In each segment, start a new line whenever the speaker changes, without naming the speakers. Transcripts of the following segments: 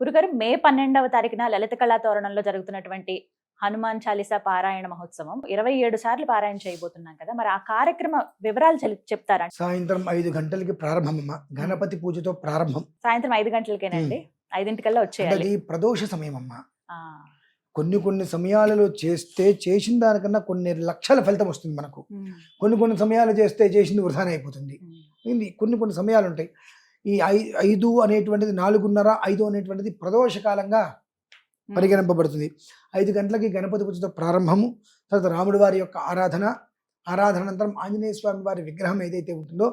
గురుగారు మే 12వ తారీఖున లలిత కళా తోరణంలో జరుగుతున్నటువంటి హనుమాన్ చాలీసా పారాయణ మహోత్సవం 27 సార్లు పారాయణ చేయబోతున్నాం కదా, మరి ఆ కార్యక్రమ వివరాలు చెప్తారా?
సాయంత్రం 5 గంటలకి ప్రారంభమమ్మ. గణపతి పూజతో ప్రారంభం.
సాయంత్రం 5 గంటలకేనండి? 5 వచ్చేయాలి.
అది ప్రదోష సమయం అమ్మ.
ఆ,
కొన్ని సమయాలలో చేస్తే చేసిన దానికన్నా కొన్ని లక్షల ఫలితం వస్తుంది మనకు. కొన్ని సమయాలు చేస్తే చేసింది వృధానే అయిపోతుంది. కొన్ని సమయాలు ఉంటాయి. ఈ 5 అనేటువంటిది 4:30, 5 అనేటువంటిది ప్రదోషకాలంగా పరిగణింపబడుతుంది. 5 గంటలకి గణపతి పూజతో ప్రారంభము. తర్వాత రాముడి వారి యొక్క ఆరాధన అనంతరం ఆంజనేయ స్వామి వారి విగ్రహం ఏదైతే ఉంటుందో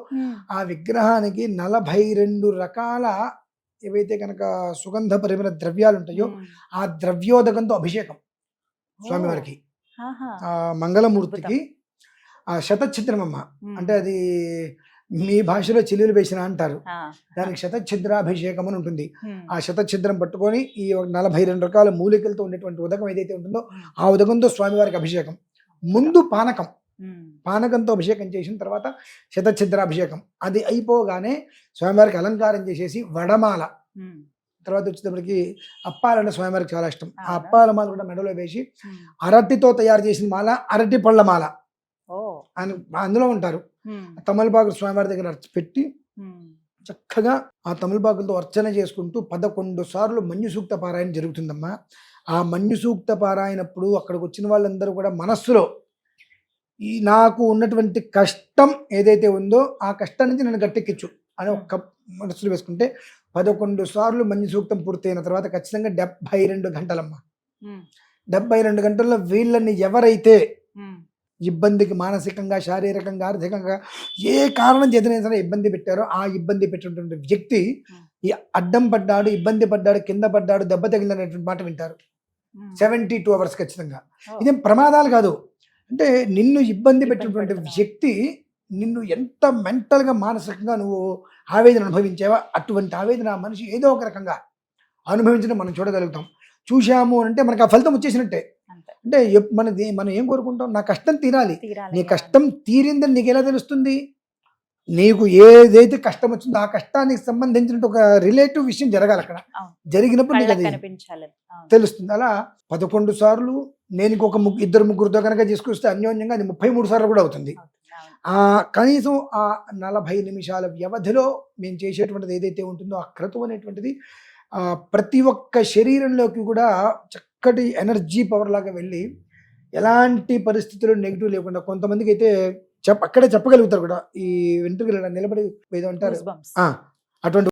ఆ విగ్రహానికి 42 రకాల ఏవైతే కనుక సుగంధ పరిమళ ద్రవ్యాలు ఉంటాయో ఆ ద్రవ్యోదకంతో అభిషేకం స్వామివారికి. ఆ మంగళమూర్తికి ఆ శతఛిద్రమమ్మ, అంటే అది మీ భాషలో చిల్లులు వేసిన అంటారు, దానికి శతఛిద్రాభిషేకం అని ఉంటుంది. ఆ శతఛిద్రం పట్టుకొని ఈ 42 రకాల మూలికలతో ఉండేటువంటి ఉదకం ఏదైతే ఉంటుందో ఆ ఉదకంతో స్వామివారికి అభిషేకం. ముందు పానకంతో అభిషేకం చేసిన తర్వాత శతఛిద్రాభిషేకం. అది అయిపోగానే స్వామివారికి అలంకారం చేసేసి వడమాల, తర్వాత వచ్చేటప్పటికి అప్పాలంటే స్వామివారికి చాలా ఇష్టం. ఆ అప్పాల మాల కూడా మెడలో వేసి అరటితో తయారు చేసిన మాల, అరటి పళ్ళ మాల అని అందులో ఉంటారు. తమలపాకులు స్వామివారి దగ్గర పెట్టి చక్కగా ఆ తమలపాకులతో అర్చన చేసుకుంటూ 11 సార్లు మన్యు సూక్త పారాయణ జరుగుతుందమ్మా. ఆ మన్యు సూక్త పారాయణప్పుడు అక్కడికి వచ్చిన వాళ్ళందరూ కూడా మనస్సులో ఈ నాకు ఉన్నటువంటి కష్టం ఏదైతే ఉందో ఆ కష్టం నుంచి నన్ను గట్టెక్కించు అని ఒక్క మనస్సులో వేసుకుంటే 11 సార్లు మన్యు సూక్తం పూర్తయిన తర్వాత ఖచ్చితంగా 72 గంటలమ్మా. 72 గంటల్లో వీళ్ళని ఎవరైతే ఇబ్బందికి మానసికంగా, శారీరకంగా, ఆర్థికంగా ఏ కారణం చేతనే సరే ఇబ్బంది పెట్టారో ఆ ఇబ్బంది పెట్టినటువంటి వ్యక్తి ఈ అడ్డం పడ్డాడు, ఇబ్బంది పడ్డాడు, కింద పడ్డాడు, దెబ్బ తగిలినటువంటి మాట వింటారు 72 అవర్స్ ఖచ్చితంగా. ఇదేం ప్రమాదాలు కాదు. అంటే నిన్ను ఇబ్బంది పెట్టినటువంటి వ్యక్తి నిన్ను ఎంత మెంటల్గా మానసికంగా నువ్వు ఆవేదన అనుభవించావా అటువంటి ఆవేదన ఆ మనిషి ఏదో ఒక రకంగా అనుభవించడం మనం చూడగలుగుతాం. చూశాము అంటే మనకు ఆ ఫలితం వచ్చేసినట్టే. అంటే మనం ఏం కోరుకుంటాం? నా కష్టం తీరాలి. నీ కష్టం తీరిందని నీకు ఎలా తెలుస్తుంది? నీకు ఏదైతే కష్టం వచ్చిందో ఆ కష్టానికి సంబంధించిన ఒక రిలేటివ్ విషయం జరగాలి. అక్కడ జరిగినప్పుడు నీకు అది తెలుస్తుంది. అలా 11 సార్లు నేను ఇంకొక 2-3 కనుక తీసుకొస్తే అన్యోన్యంగా అది 33 సార్లు కూడా అవుతుంది. కనీసం ఆ 40 నిమిషాల వ్యవధిలో మేము చేసేటువంటిది ఏదైతే ఉంటుందో ఆ క్రతువు అనేటువంటిది ప్రతి ఒక్క శరీరంలోకి కూడా చక్కటి ఎనర్జీ పవర్ లాగా వెళ్ళి ఎలాంటి పరిస్థితులు నెగిటివ్ లేకుండా కొంతమందికి అయితే అక్కడే చెప్పగలుగుతారు కూడా. ఈ వెంట్రుకలు నిలబడి ఏదో అంటారు అటువంటి